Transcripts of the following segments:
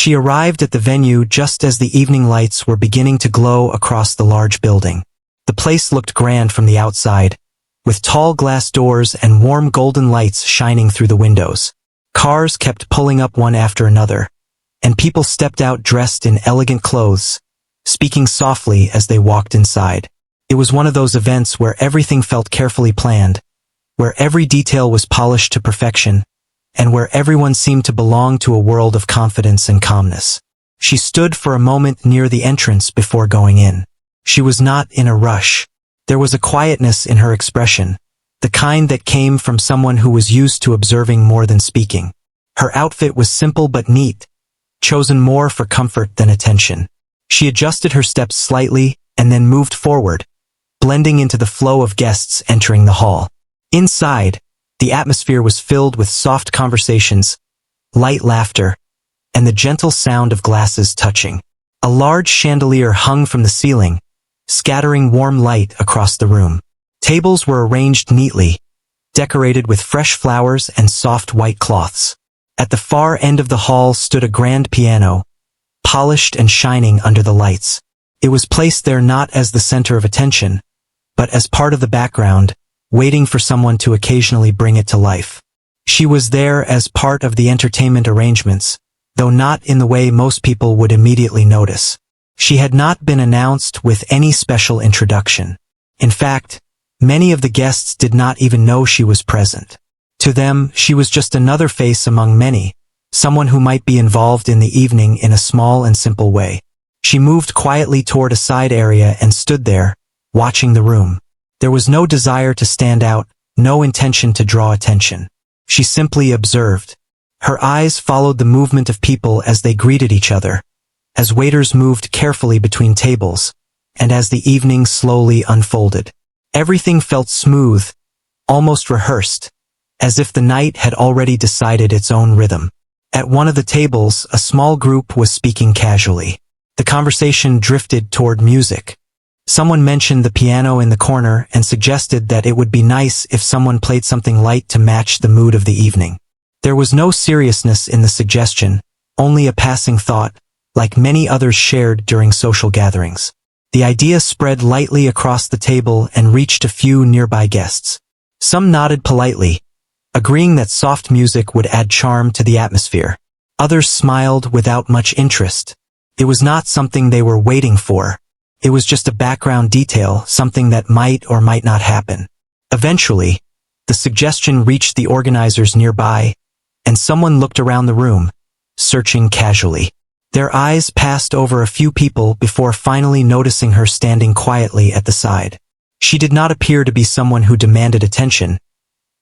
She arrived at the venue just as the evening lights were beginning to glow across the large building. The place looked grand from the outside, with tall glass doors and warm golden lights shining through the windows. Cars kept pulling up one after another, and people stepped out dressed in elegant clothes, speaking softly as they walked inside. It was one of those events where everything felt carefully planned, where every detail was polished to perfection, and where everyone seemed to belong to a world of confidence and calmness. She stood for a moment near the entrance before going in. She was not in a rush. There was a quietness in her expression, the kind that came from someone who was used to observing more than speaking. Her outfit was simple but neat, chosen more for comfort than attention. She adjusted her steps slightly and then moved forward, blending into the flow of guests entering the hall. Inside, the atmosphere was filled with soft conversations, light laughter, and the gentle sound of glasses touching. A large chandelier hung from the ceiling, scattering warm light across the room. Tables were arranged neatly, decorated with fresh flowers and soft white cloths. At the far end of the hall stood a grand piano, polished and shining under the lights. It was placed there not as the center of attention, but as part of the background, waiting for someone to occasionally bring it to life. She was there as part of the entertainment arrangements, though not in the way most people would immediately notice. She had not been announced with any special introduction. In fact, many of the guests did not even know she was present. To them, she was just another face among many, someone who might be involved in the evening in a small and simple way. She moved quietly toward a side area and stood there, watching the room. There was no desire to stand out, no intention to draw attention. She simply observed. Her eyes followed the movement of people as they greeted each other, as waiters moved carefully between tables, and as the evening slowly unfolded. Everything felt smooth, almost rehearsed, as if the night had already decided its own rhythm. At one of the tables, a small group was speaking casually. The conversation drifted toward music. Someone mentioned the piano in the corner and suggested that it would be nice if someone played something light to match the mood of the evening. There was no seriousness in the suggestion, only a passing thought, like many others shared during social gatherings. The idea spread lightly across the table and reached a few nearby guests. Some nodded politely, agreeing that soft music would add charm to the atmosphere. Others smiled without much interest. It was not something they were waiting for. It was just a background detail, something that might or might not happen. Eventually, the suggestion reached the organizers nearby, and someone looked around the room, searching casually. Their eyes passed over a few people before finally noticing her standing quietly at the side. She did not appear to be someone who demanded attention,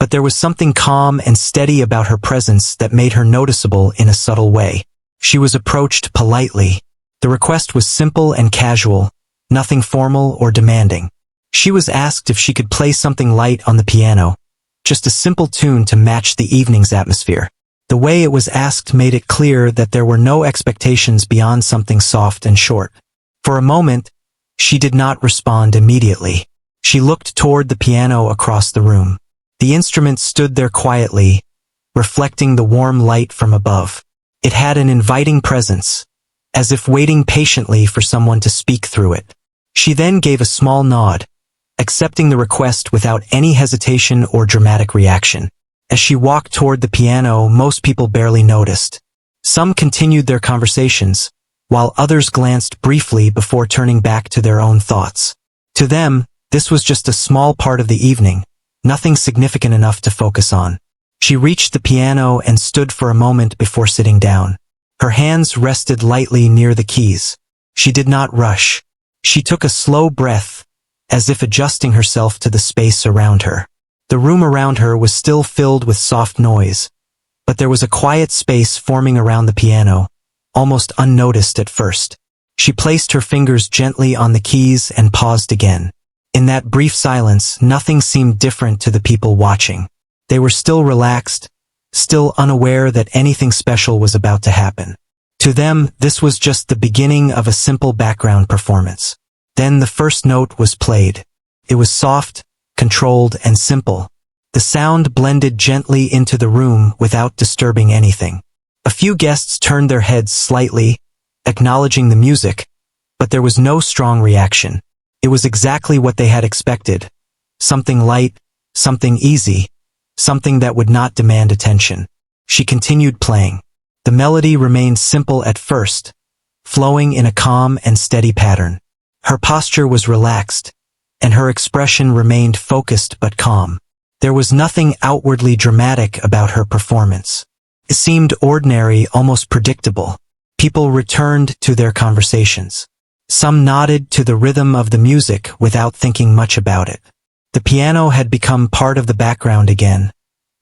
but there was something calm and steady about her presence that made her noticeable in a subtle way. She was approached politely. The request was simple and casual, nothing formal or demanding. She was asked if she could play something light on the piano, just a simple tune to match the evening's atmosphere. The way it was asked made it clear that there were no expectations beyond something soft and short. For a moment, she did not respond immediately. She looked toward the piano across the room. The instrument stood there quietly, reflecting the warm light from above. It had an inviting presence, as if waiting patiently for someone to speak through it. She then gave a small nod, accepting the request without any hesitation or dramatic reaction. As she walked toward the piano, most people barely noticed. Some continued their conversations, while others glanced briefly before turning back to their own thoughts. To them, this was just a small part of the evening, nothing significant enough to focus on. She reached the piano and stood for a moment before sitting down. Her hands rested lightly near the keys. She did not rush. She took a slow breath, as if adjusting herself to the space around her. The room around her was still filled with soft noise, but there was a quiet space forming around the piano, almost unnoticed at first. She placed her fingers gently on the keys and paused again. In that brief silence, nothing seemed different to the people watching. They were still relaxed, still unaware that anything special was about to happen. To them, this was just the beginning of a simple background performance. Then the first note was played. It was soft, controlled, and simple. The sound blended gently into the room without disturbing anything. A few guests turned their heads slightly, acknowledging the music, but there was no strong reaction. It was exactly what they had expected. Something light, something easy, something that would not demand attention. She continued playing. The melody remained simple at first, flowing in a calm and steady pattern. Her posture was relaxed, and her expression remained focused but calm. There was nothing outwardly dramatic about her performance. It seemed ordinary, almost predictable. People returned to their conversations. Some nodded to the rhythm of the music without thinking much about it. The piano had become part of the background again,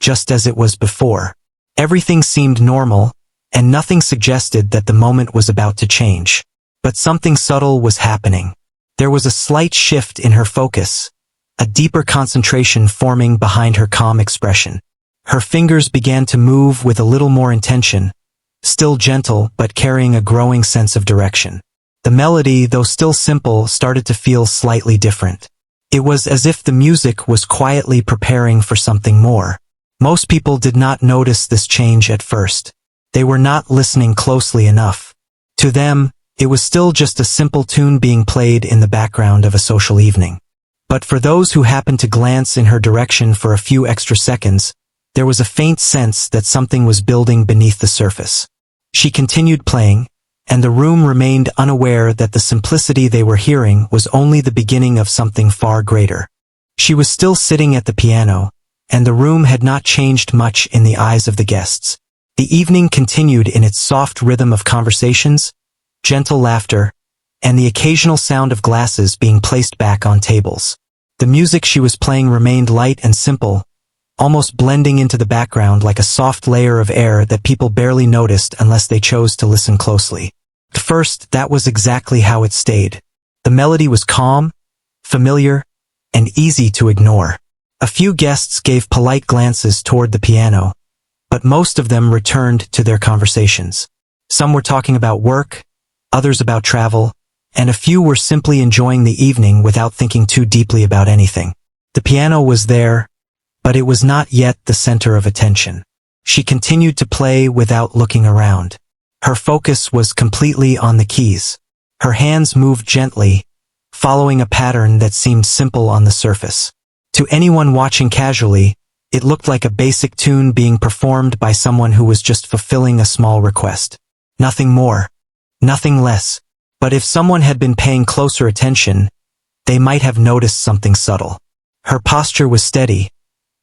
just as it was before. Everything seemed normal, and nothing suggested that the moment was about to change. But something subtle was happening. There was a slight shift in her focus, a deeper concentration forming behind her calm expression. Her fingers began to move with a little more intention, still gentle but carrying a growing sense of direction. The melody, though still simple, started to feel slightly different. It was as if the music was quietly preparing for something more. Most people did not notice this change at first. They were not listening closely enough. To them, it was still just a simple tune being played in the background of a social evening. But for those who happened to glance in her direction for a few extra seconds, there was a faint sense that something was building beneath the surface. She continued playing, and the room remained unaware that the simplicity they were hearing was only the beginning of something far greater. She was still sitting at the piano, and the room had not changed much in the eyes of the guests. The evening continued in its soft rhythm of conversations, gentle laughter, and the occasional sound of glasses being placed back on tables. The music she was playing remained light and simple, almost blending into the background like a soft layer of air that people barely noticed unless they chose to listen closely. At first, that was exactly how it stayed. The melody was calm, familiar, and easy to ignore. A few guests gave polite glances toward the piano, but most of them returned to their conversations. Some were talking about work, others about travel, and a few were simply enjoying the evening without thinking too deeply about anything. The piano was there, but it was not yet the center of attention. She continued to play without looking around. Her focus was completely on the keys. Her hands moved gently, following a pattern that seemed simple on the surface. To anyone watching casually, it looked like a basic tune being performed by someone who was just fulfilling a small request. Nothing more, nothing less. But if someone had been paying closer attention, they might have noticed something subtle. Her posture was steady,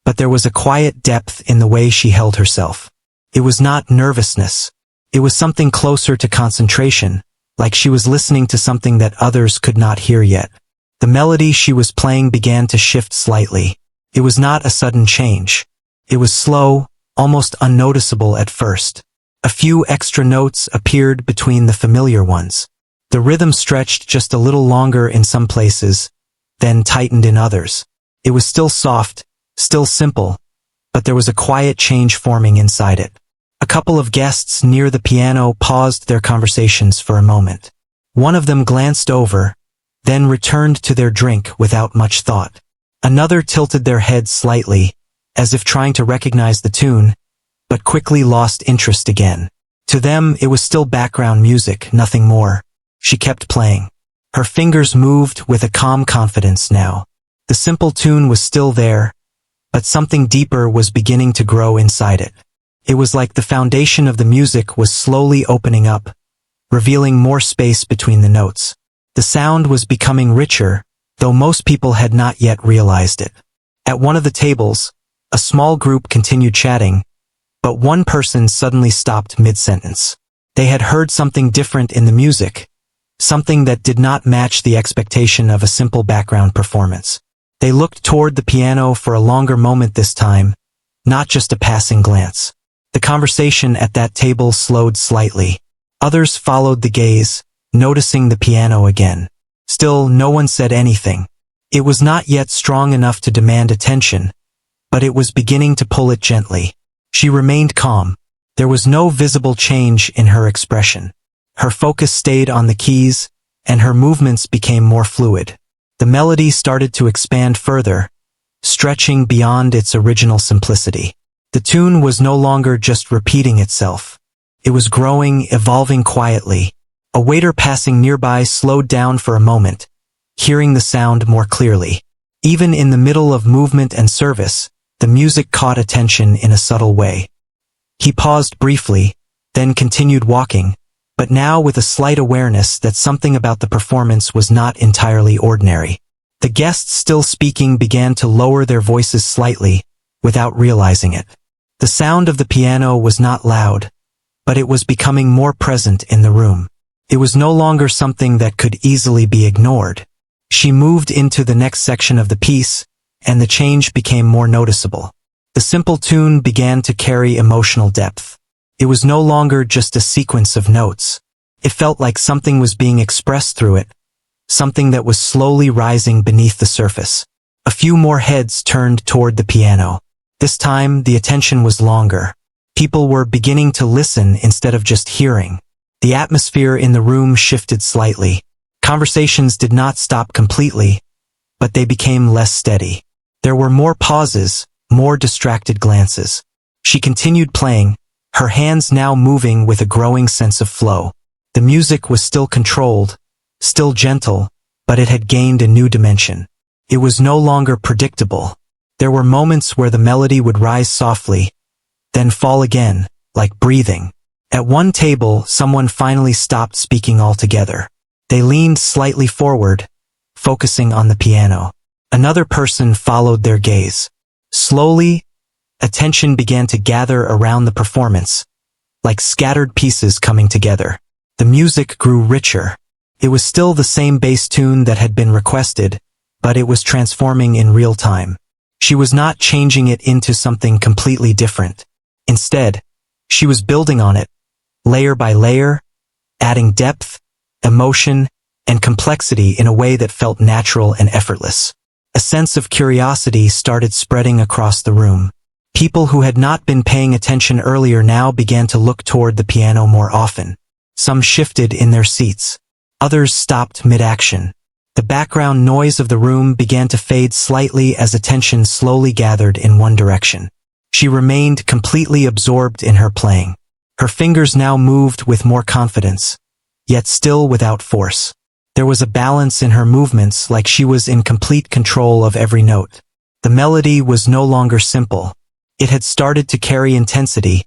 but there was a quiet depth in the way she held herself. It was not nervousness. It was something closer to concentration, like she was listening to something that others could not hear yet. The melody she was playing began to shift slightly. It was not a sudden change. It was slow, almost unnoticeable at first. A few extra notes appeared between the familiar ones. The rhythm stretched just a little longer in some places, then tightened in others. It was still soft, still simple, but there was a quiet change forming inside it. A couple of guests near the piano paused their conversations for a moment. One of them glanced over, then returned to their drink without much thought. Another tilted their head slightly, as if trying to recognize the tune, but quickly lost interest again. To them, it was still background music, nothing more. She kept playing. Her fingers moved with a calm confidence now. The simple tune was still there, but something deeper was beginning to grow inside it. It was like the foundation of the music was slowly opening up, revealing more space between the notes. The sound was becoming richer, though most people had not yet realized it. At one of the tables, a small group continued chatting, but one person suddenly stopped mid-sentence. They had heard something different in the music, something that did not match the expectation of a simple background performance. They looked toward the piano for a longer moment this time, not just a passing glance. The conversation at that table slowed slightly. Others followed the gaze, noticing the piano again. Still, no one said anything. It was not yet strong enough to demand attention, but it was beginning to pull it gently. She remained calm. There was no visible change in her expression. Her focus stayed on the keys, and her movements became more fluid. The melody started to expand further, stretching beyond its original simplicity. The tune was no longer just repeating itself. It was growing, evolving quietly. A waiter passing nearby slowed down for a moment, hearing the sound more clearly. Even in the middle of movement and service, the music caught attention in a subtle way. He paused briefly, then continued walking, but now with a slight awareness that something about the performance was not entirely ordinary. The guests still speaking began to lower their voices slightly, without realizing it. The sound of the piano was not loud, but it was becoming more present in the room. It was no longer something that could easily be ignored. She moved into the next section of the piece, and the change became more noticeable. The simple tune began to carry emotional depth. It was no longer just a sequence of notes. It felt like something was being expressed through it, something that was slowly rising beneath the surface. A few more heads turned toward the piano. This time, the attention was longer. People were beginning to listen instead of just hearing. The atmosphere in the room shifted slightly. Conversations did not stop completely, but they became less steady. There were more pauses, more distracted glances. She continued playing, her hands now moving with a growing sense of flow. The music was still controlled, still gentle, but it had gained a new dimension. It was no longer predictable. There were moments where the melody would rise softly, then fall again, like breathing. At one table, someone finally stopped speaking altogether. They leaned slightly forward, focusing on the piano. Another person followed their gaze. Slowly, attention began to gather around the performance, like scattered pieces coming together. The music grew richer. It was still the same bass tune that had been requested, but it was transforming in real time. She was not changing it into something completely different. Instead, she was building on it, layer by layer, adding depth, emotion, and complexity in a way that felt natural and effortless. A sense of curiosity started spreading across the room. People who had not been paying attention earlier now began to look toward the piano more often. Some shifted in their seats. Others stopped mid-action. The background noise of the room began to fade slightly as attention slowly gathered in one direction. She remained completely absorbed in her playing. Her fingers now moved with more confidence, yet still without force. There was a balance in her movements, like she was in complete control of every note. The melody was no longer simple. It had started to carry intensity,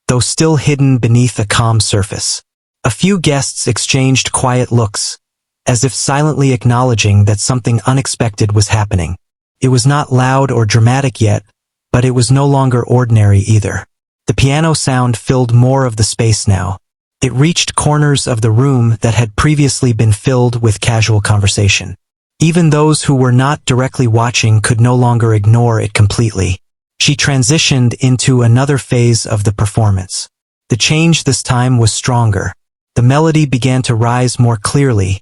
though still hidden beneath a calm surface. A few guests exchanged quiet looks, as if silently acknowledging that something unexpected was happening. It was not loud or dramatic yet, but it was no longer ordinary either. The piano sound filled more of the space now. It reached corners of the room that had previously been filled with casual conversation. Even those who were not directly watching could no longer ignore it completely. She transitioned into another phase of the performance. The change this time was stronger. The melody began to rise more clearly,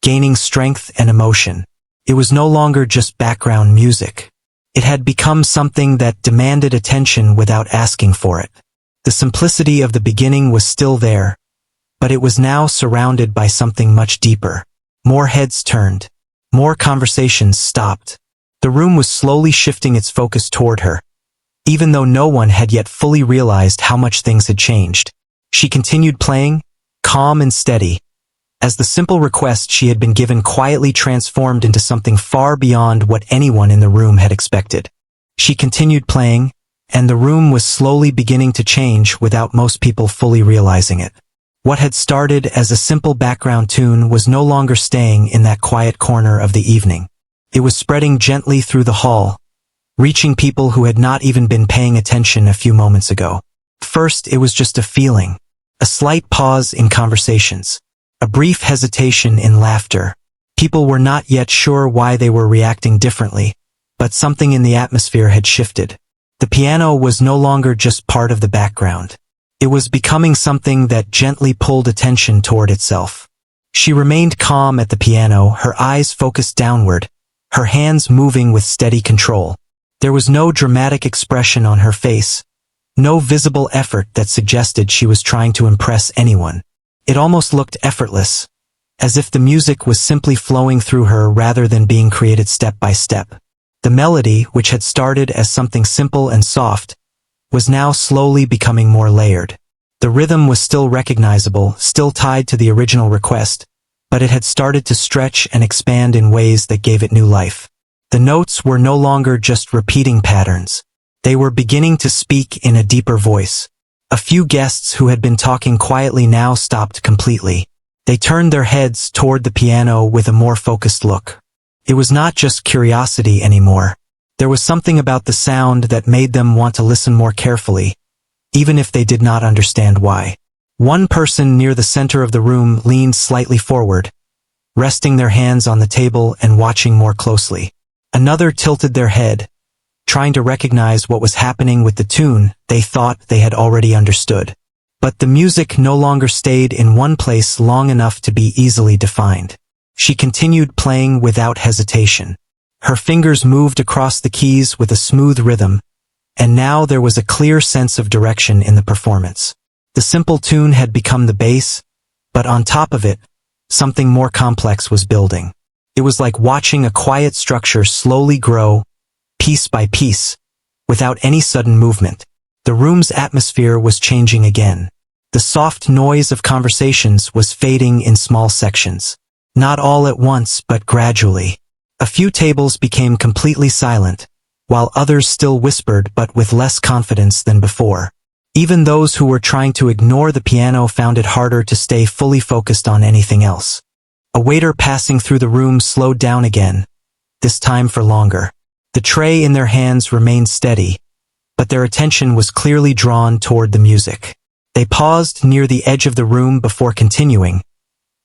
gaining strength and emotion. It was no longer just background music. It had become something that demanded attention without asking for it. The simplicity of the beginning was still there, but it was now surrounded by something much deeper. More heads turned. More conversations stopped. The room was slowly shifting its focus toward her, even though no one had yet fully realized how much things had changed. She continued playing, calm and steady, as the simple request she had been given quietly transformed into something far beyond what anyone in the room had expected. She continued playing, and the room was slowly beginning to change without most people fully realizing it. What had started as a simple background tune was no longer staying in that quiet corner of the evening. It was spreading gently through the hall, reaching people who had not even been paying attention a few moments ago. First, it was just a feeling, a slight pause in conversations, a brief hesitation in laughter. People were not yet sure why they were reacting differently, but something in the atmosphere had shifted. The piano was no longer just part of the background. It was becoming something that gently pulled attention toward itself. She remained calm at the piano, her eyes focused downward, her hands moving with steady control. There was no dramatic expression on her face, no visible effort that suggested she was trying to impress anyone. It almost looked effortless, as if the music was simply flowing through her rather than being created step by step. The melody, which had started as something simple and soft, was now slowly becoming more layered. The rhythm was still recognizable, still tied to the original request, but it had started to stretch and expand in ways that gave it new life. The notes were no longer just repeating patterns. They were beginning to speak in a deeper voice. A few guests who had been talking quietly now stopped completely. They turned their heads toward the piano with a more focused look. It was not just curiosity anymore. There was something about the sound that made them want to listen more carefully, even if they did not understand why. One person near the center of the room leaned slightly forward, resting their hands on the table and watching more closely. Another tilted their head, trying to recognize what was happening with the tune they thought they had already understood. But the music no longer stayed in one place long enough to be easily defined. She continued playing without hesitation. Her fingers moved across the keys with a smooth rhythm, and now there was a clear sense of direction in the performance. The simple tune had become the base, but on top of it, something more complex was building. It was like watching a quiet structure slowly grow, piece by piece, without any sudden movement. The room's atmosphere was changing again. The soft noise of conversations was fading in small sections. Not all at once, but gradually. A few tables became completely silent, while others still whispered but with less confidence than before. Even those who were trying to ignore the piano found it harder to stay fully focused on anything else. A waiter passing through the room slowed down again, this time for longer. The tray in their hands remained steady, but their attention was clearly drawn toward the music. They paused near the edge of the room before continuing,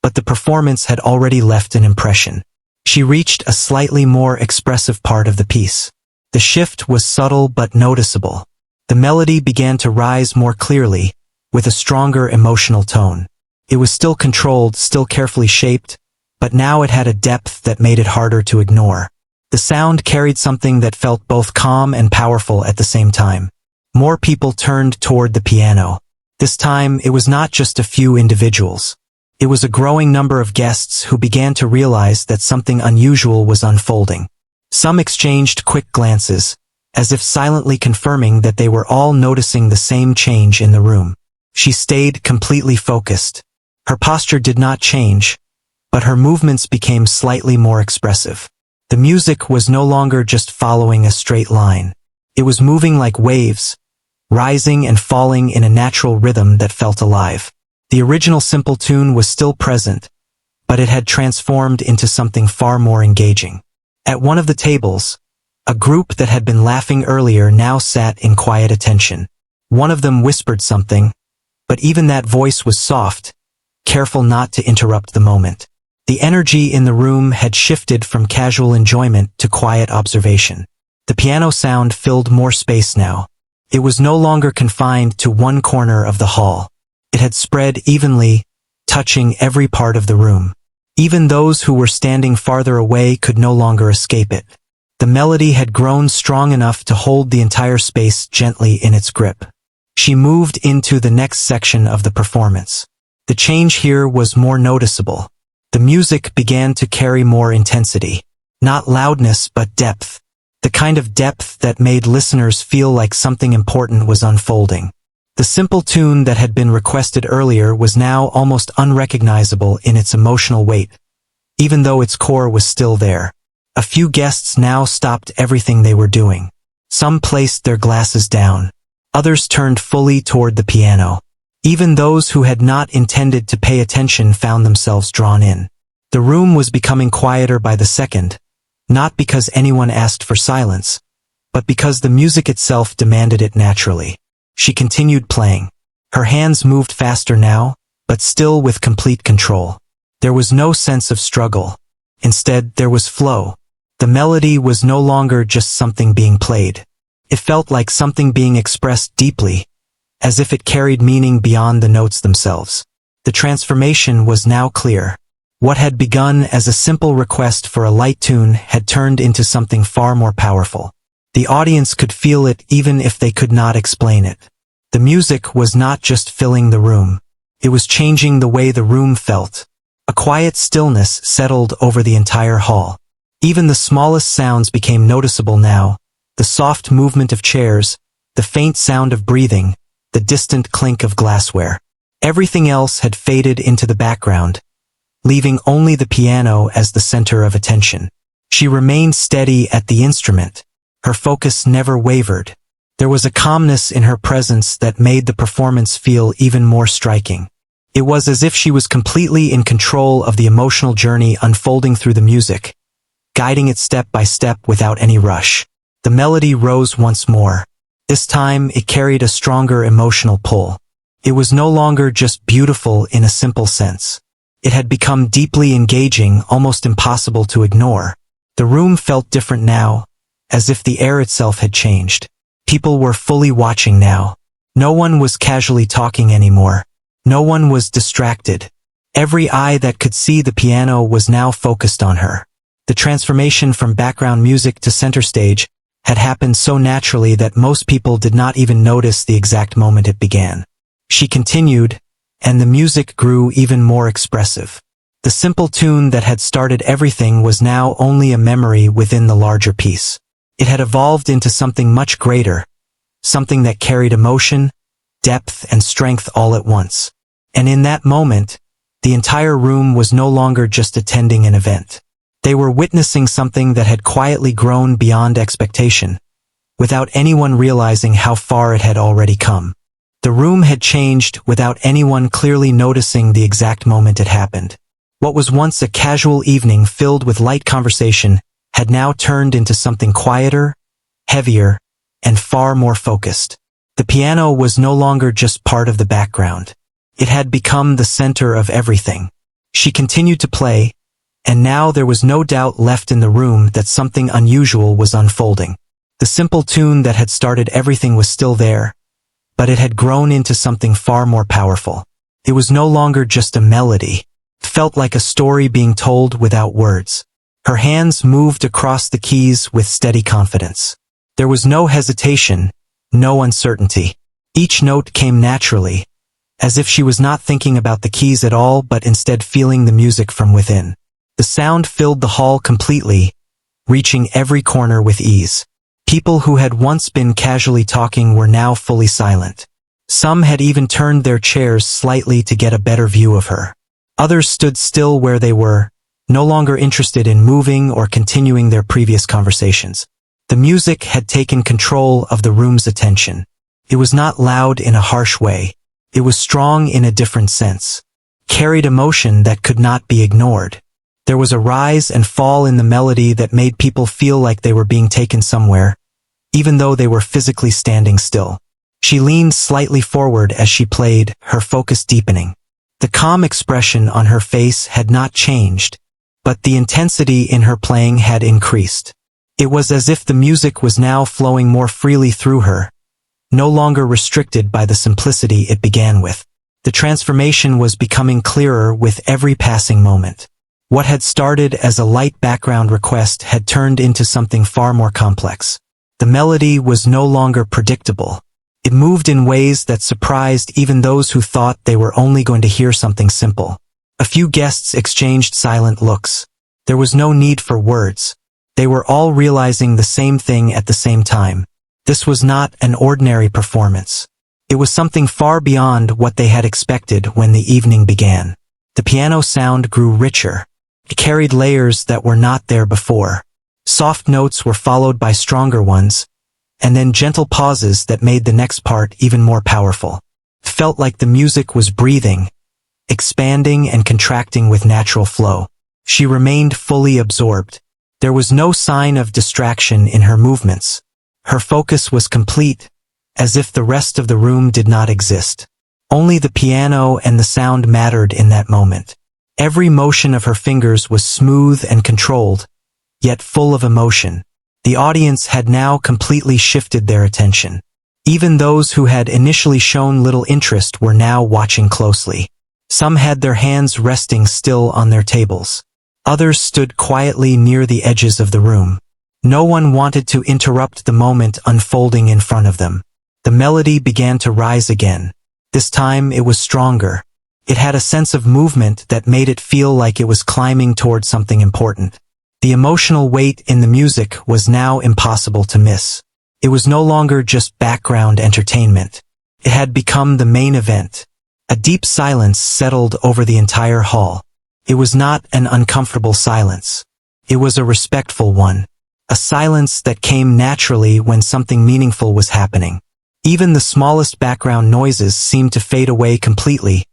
but the performance had already left an impression. She reached a slightly more expressive part of the piece. The shift was subtle but noticeable. The melody began to rise more clearly, with a stronger emotional tone. It was still controlled, still carefully shaped, but now it had a depth that made it harder to ignore. The sound carried something that felt both calm and powerful at the same time. More people turned toward the piano. This time, it was not just a few individuals. It was a growing number of guests who began to realize that something unusual was unfolding. Some exchanged quick glances, as if silently confirming that they were all noticing the same change in the room. She stayed completely focused. Her posture did not change, but her movements became slightly more expressive. The music was no longer just following a straight line. It was moving like waves, rising and falling in a natural rhythm that felt alive. The original simple tune was still present, but it had transformed into something far more engaging. At one of the tables, a group that had been laughing earlier now sat in quiet attention. One of them whispered something, but even that voice was soft, careful not to interrupt the moment. The energy in the room had shifted from casual enjoyment to quiet observation. The piano sound filled more space now. It was no longer confined to one corner of the hall. It had spread evenly, touching every part of the room. Even those who were standing farther away could no longer escape it. The melody had grown strong enough to hold the entire space gently in its grip. She moved into the next section of the performance. The change here was more noticeable. The music began to carry more intensity. Not loudness, but depth. The kind of depth that made listeners feel like something important was unfolding. The simple tune that had been requested earlier was now almost unrecognizable in its emotional weight, even though its core was still there. A few guests now stopped everything they were doing. Some placed their glasses down. Others turned fully toward the piano. Even those who had not intended to pay attention found themselves drawn in. The room was becoming quieter by the second, not because anyone asked for silence, but because the music itself demanded it naturally. She continued playing. Her hands moved faster now, but still with complete control. There was no sense of struggle. Instead, there was flow. The melody was no longer just something being played. It felt like something being expressed deeply, as if it carried meaning beyond the notes themselves. The transformation was now clear. What had begun as a simple request for a light tune had turned into something far more powerful. The audience could feel it even if they could not explain it. The music was not just filling the room. It was changing the way the room felt. A quiet stillness settled over the entire hall. Even the smallest sounds became noticeable now. The soft movement of chairs, the faint sound of breathing, the distant clink of glassware. Everything else had faded into the background, leaving only the piano as the center of attention. She remained steady at the instrument. Her focus never wavered. There was a calmness in her presence that made the performance feel even more striking. It was as if she was completely in control of the emotional journey unfolding through the music, guiding it step by step without any rush. The melody rose once more. This time it carried a stronger emotional pull. It was no longer just beautiful in a simple sense. It had become deeply engaging, almost impossible to ignore. The room felt different now, as if the air itself had changed. People were fully watching now. No one was casually talking anymore. No one was distracted. Every eye that could see the piano was now focused on her. The transformation from background music to center stage had happened so naturally that most people did not even notice the exact moment it began. She continued, and the music grew even more expressive. The simple tune that had started everything was now only a memory within the larger piece. It had evolved into something much greater, something that carried emotion, depth, and strength all at once. And in that moment, the entire room was no longer just attending an event. They were witnessing something that had quietly grown beyond expectation, without anyone realizing how far it had already come. The room had changed without anyone clearly noticing the exact moment it happened. What was once a casual evening filled with light conversation had now turned into something quieter, heavier, and far more focused. The piano was no longer just part of the background. It had become the center of everything. She continued to play, and now there was no doubt left in the room that something unusual was unfolding. The simple tune that had started everything was still there, but it had grown into something far more powerful. It was no longer just a melody. It felt like a story being told without words. Her hands moved across the keys with steady confidence. There was no hesitation, no uncertainty. Each note came naturally, as if she was not thinking about the keys at all but instead feeling the music from within. The sound filled the hall completely, reaching every corner with ease. People who had once been casually talking were now fully silent. Some had even turned their chairs slightly to get a better view of her. Others stood still where they were, no longer interested in moving or continuing their previous conversations. The music had taken control of the room's attention. It was not loud in a harsh way. It was strong in a different sense. Carried emotion that could not be ignored. There was a rise and fall in the melody that made people feel like they were being taken somewhere, even though they were physically standing still. She leaned slightly forward as she played, her focus deepening. The calm expression on her face had not changed, but the intensity in her playing had increased. It was as if the music was now flowing more freely through her, no longer restricted by the simplicity it began with. The transformation was becoming clearer with every passing moment. What had started as a light background request had turned into something far more complex. The melody was no longer predictable. It moved in ways that surprised even those who thought they were only going to hear something simple. A few guests exchanged silent looks. There was no need for words. They were all realizing the same thing at the same time. This was not an ordinary performance. It was something far beyond what they had expected when the evening began. The piano sound grew richer. It carried layers that were not there before. Soft notes were followed by stronger ones, and then gentle pauses that made the next part even more powerful. It felt like the music was breathing, expanding and contracting with natural flow. She remained fully absorbed. There was no sign of distraction in her movements. Her focus was complete, as if the rest of the room did not exist. Only the piano and the sound mattered in that moment. Every motion of her fingers was smooth and controlled, yet full of emotion. The audience had now completely shifted their attention. Even those who had initially shown little interest were now watching closely. Some had their hands resting still on their tables. Others stood quietly near the edges of the room. No one wanted to interrupt the moment unfolding in front of them. The melody began to rise again. This time it was stronger. It had a sense of movement that made it feel like it was climbing toward something important. The emotional weight in the music was now impossible to miss. It was no longer just background entertainment. It had become the main event. A deep silence settled over the entire hall. It was not an uncomfortable silence. It was a respectful one. A silence that came naturally when something meaningful was happening. Even the smallest background noises seemed to fade away completely,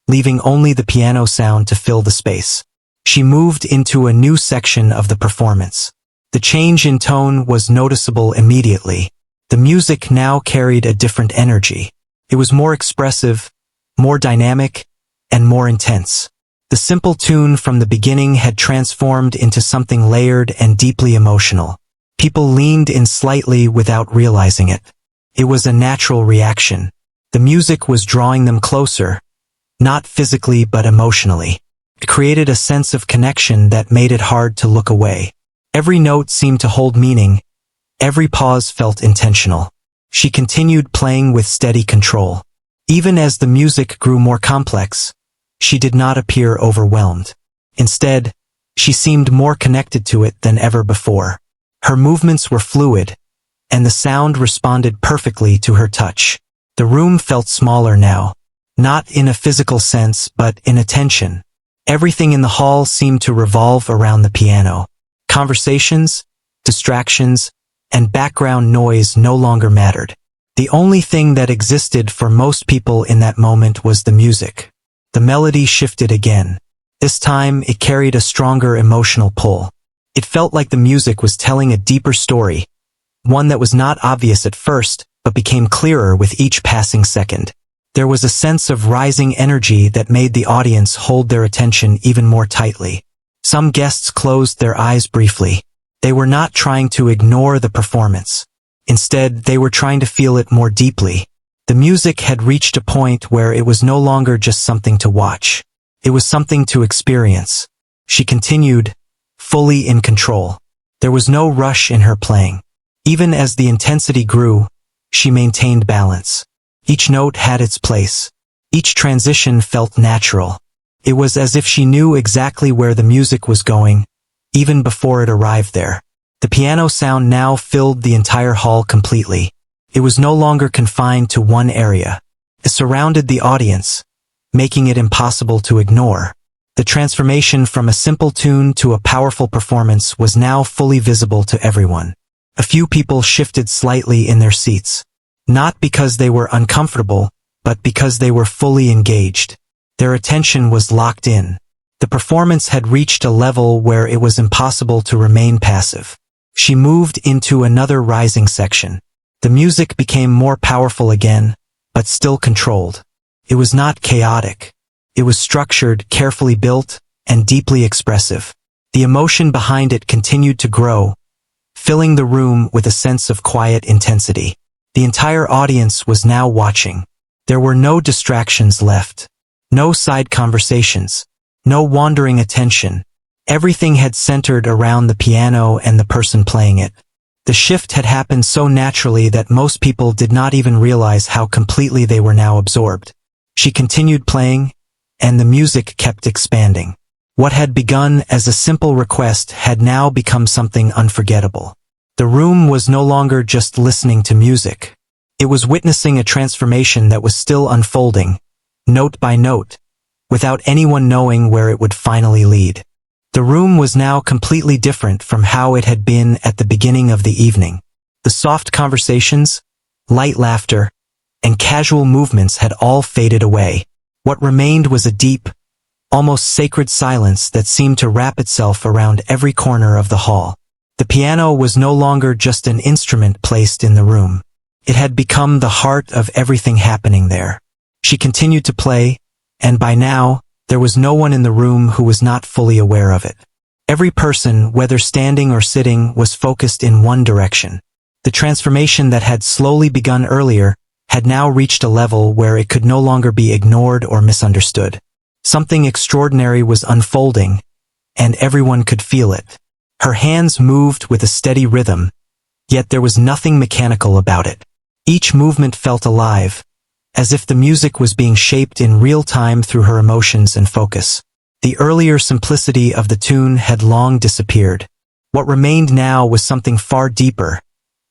leaving only the piano sound to fill the space. She moved into a new section of the performance. The change in tone was noticeable immediately. The music now carried a different energy. It was more expressive, more dynamic, and more intense. The simple tune from the beginning had transformed into something layered and deeply emotional. People leaned in slightly without realizing it. It was a natural reaction. The music was drawing them closer, not physically but emotionally. It created a sense of connection that made it hard to look away. Every note seemed to hold meaning. Every pause felt intentional. She continued playing with steady control. Even as the music grew more complex, she did not appear overwhelmed. Instead, she seemed more connected to it than ever before. Her movements were fluid, and the sound responded perfectly to her touch. The room felt smaller now, not in a physical sense but in attention. Everything in the hall seemed to revolve around the piano. Conversations, distractions, and background noise no longer mattered. The only thing that existed for most people in that moment was the music. The melody shifted again. This time, it carried a stronger emotional pull. It felt like the music was telling a deeper story, one that was not obvious at first, but became clearer with each passing second. There was a sense of rising energy that made the audience hold their attention even more tightly. Some guests closed their eyes briefly. They were not trying to ignore the performance. Instead, they were trying to feel it more deeply. The music had reached a point where it was no longer just something to watch. It was something to experience. She continued, fully in control. There was no rush in her playing. Even as the intensity grew, she maintained balance. Each note had its place. Each transition felt natural. It was as if she knew exactly where the music was going, even before it arrived there. The piano sound now filled the entire hall completely. It was no longer confined to one area. It surrounded the audience, making it impossible to ignore. The transformation from a simple tune to a powerful performance was now fully visible to everyone. A few people shifted slightly in their seats. Not because they were uncomfortable, but because they were fully engaged. Their attention was locked in. The performance had reached a level where it was impossible to remain passive. She moved into another rising section. The music became more powerful again, but still controlled. It was not chaotic. It was structured, carefully built, and deeply expressive. The emotion behind it continued to grow, filling the room with a sense of quiet intensity. The entire audience was now watching. There were no distractions left. No side conversations. No wandering attention. Everything had centered around the piano and the person playing it. The shift had happened so naturally that most people did not even realize how completely they were now absorbed. She continued playing, and the music kept expanding. What had begun as a simple request had now become something unforgettable. The room was no longer just listening to music. It was witnessing a transformation that was still unfolding, note by note, without anyone knowing where it would finally lead. The room was now completely different from how it had been at the beginning of the evening. The soft conversations, light laughter, and casual movements had all faded away. What remained was a deep, almost sacred silence that seemed to wrap itself around every corner of the hall. The piano was no longer just an instrument placed in the room. It had become the heart of everything happening there. She continued to play, and by now, there was no one in the room who was not fully aware of it. Every person, whether standing or sitting, was focused in one direction. The transformation that had slowly begun earlier had now reached a level where it could no longer be ignored or misunderstood. Something extraordinary was unfolding, and everyone could feel it. Her hands moved with a steady rhythm, yet there was nothing mechanical about it. Each movement felt alive, as if the music was being shaped in real time through her emotions and focus. The earlier simplicity of the tune had long disappeared. What remained now was something far deeper,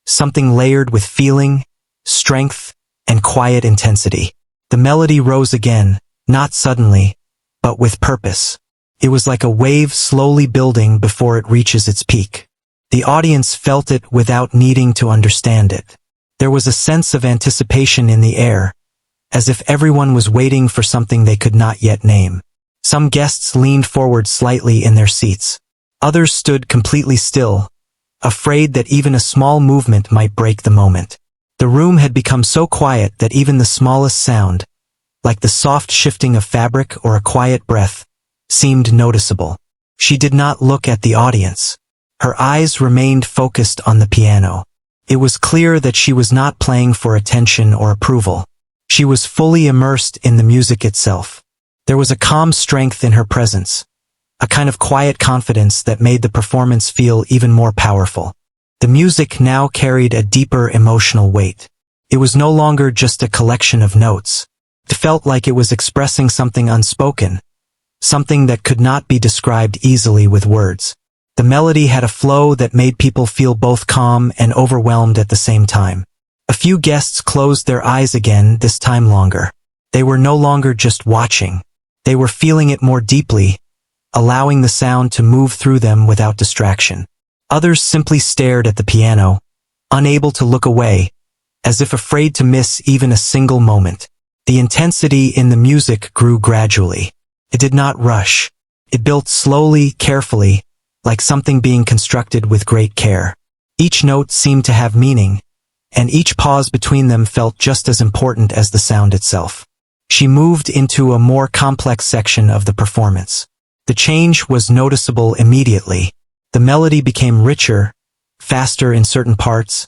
something layered with feeling, strength, and quiet intensity. The melody rose again, not suddenly, but with purpose. It was like a wave slowly building before it reaches its peak. The audience felt it without needing to understand it. There was a sense of anticipation in the air, as if everyone was waiting for something they could not yet name. Some guests leaned forward slightly in their seats. Others stood completely still, afraid that even a small movement might break the moment. The room had become so quiet that even the smallest sound, like the soft shifting of fabric or a quiet breath, seemed noticeable. She did not look at the audience. Her eyes remained focused on the piano. It was clear that she was not playing for attention or approval. She was fully immersed in the music itself. There was a calm strength in her presence, a kind of quiet confidence that made the performance feel even more powerful. The music now carried a deeper emotional weight. It was no longer just a collection of notes. It felt like it was expressing something unspoken, something that could not be described easily with words. The melody had a flow that made people feel both calm and overwhelmed at the same time. A few guests closed their eyes again, this time longer. They were no longer just watching. They were feeling it more deeply, allowing the sound to move through them without distraction. Others simply stared at the piano, unable to look away, as if afraid to miss even a single moment. The intensity in the music grew gradually. It did not rush. It built slowly, carefully, like something being constructed with great care. Each note seemed to have meaning, and each pause between them felt just as important as the sound itself. She moved into a more complex section of the performance. The change was noticeable immediately. The melody became richer, faster in certain parts,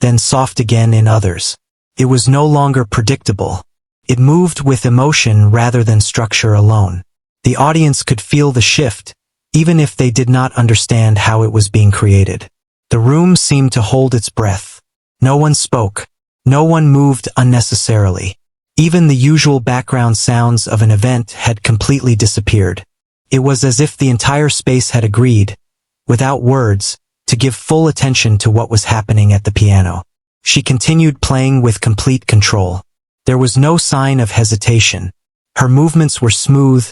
then soft again in others. It was no longer predictable. It moved with emotion rather than structure alone. The audience could feel the shift, even if they did not understand how it was being created. The room seemed to hold its breath. No one spoke. No one moved unnecessarily. Even the usual background sounds of an event had completely disappeared. It was as if the entire space had agreed, without words, to give full attention to what was happening at the piano. She continued playing with complete control. There was no sign of hesitation. Her movements were smooth,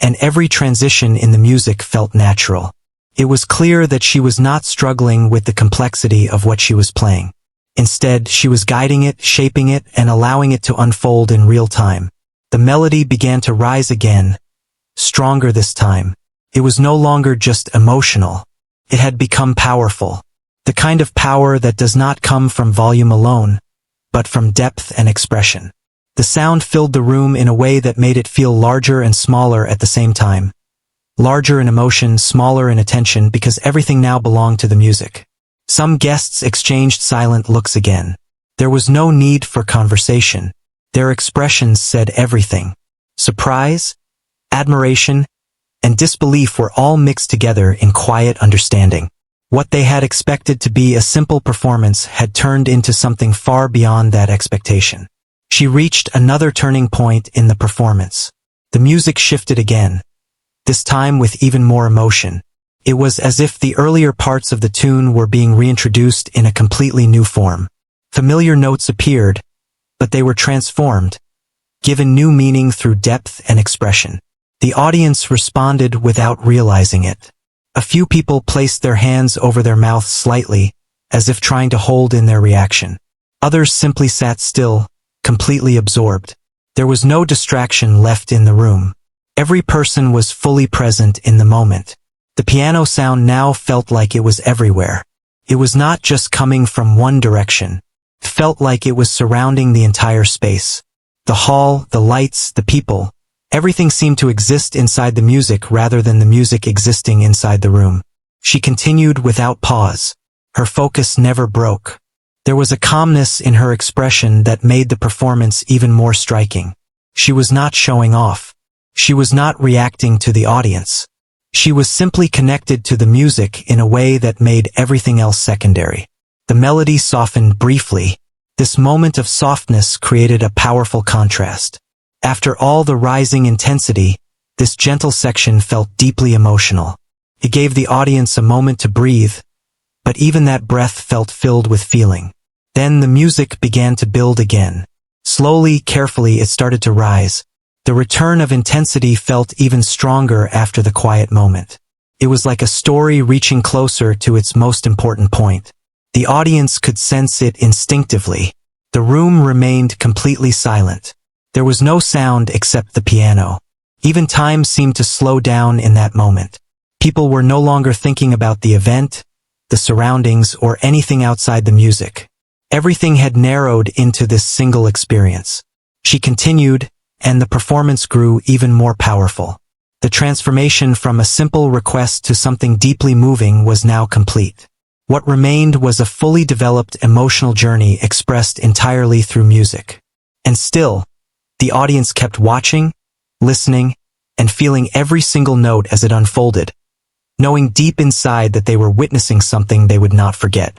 and every transition in the music felt natural. It was clear that she was not struggling with the complexity of what she was playing. Instead, she was guiding it, shaping it, and allowing it to unfold in real time. The melody began to rise again, stronger this time. It was no longer just emotional. It had become powerful. The kind of power that does not come from volume alone, but from depth and expression. The sound filled the room in a way that made it feel larger and smaller at the same time. Larger in emotion, smaller in attention, because everything now belonged to the music. Some guests exchanged silent looks again. There was no need for conversation. Their expressions said everything. Surprise, admiration, and disbelief were all mixed together in quiet understanding. What they had expected to be a simple performance had turned into something far beyond that expectation. She reached another turning point in the performance. The music shifted again, this time with even more emotion. It was as if the earlier parts of the tune were being reintroduced in a completely new form. Familiar notes appeared, but they were transformed, given new meaning through depth and expression. The audience responded without realizing it. A few people placed their hands over their mouths slightly, as if trying to hold in their reaction. Others simply sat still, completely absorbed. There was no distraction left in the room. Every person was fully present in the moment. The piano sound now felt like it was everywhere. It was not just coming from one direction. It felt like it was surrounding the entire space. The hall, the lights, the people, everything seemed to exist inside the music rather than the music existing inside the room. She continued without pause. Her focus never broke. There was a calmness in her expression that made the performance even more striking. She was not showing off. She was not reacting to the audience. She was simply connected to the music in a way that made everything else secondary. The melody softened briefly. This moment of softness created a powerful contrast. After all the rising intensity, this gentle section felt deeply emotional. It gave the audience a moment to breathe, but even that breath felt filled with feeling. Then the music began to build again. Slowly, carefully, it started to rise. The return of intensity felt even stronger after the quiet moment. It was like a story reaching closer to its most important point. The audience could sense it instinctively. The room remained completely silent. There was no sound except the piano. Even time seemed to slow down in that moment. People were no longer thinking about the event, the surroundings, or anything outside the music. Everything had narrowed into this single experience. She continued, and the performance grew even more powerful. The transformation from a simple request to something deeply moving was now complete. What remained was a fully developed emotional journey expressed entirely through music. And still, the audience kept watching, listening, and feeling every single note as it unfolded, knowing deep inside that they were witnessing something they would not forget.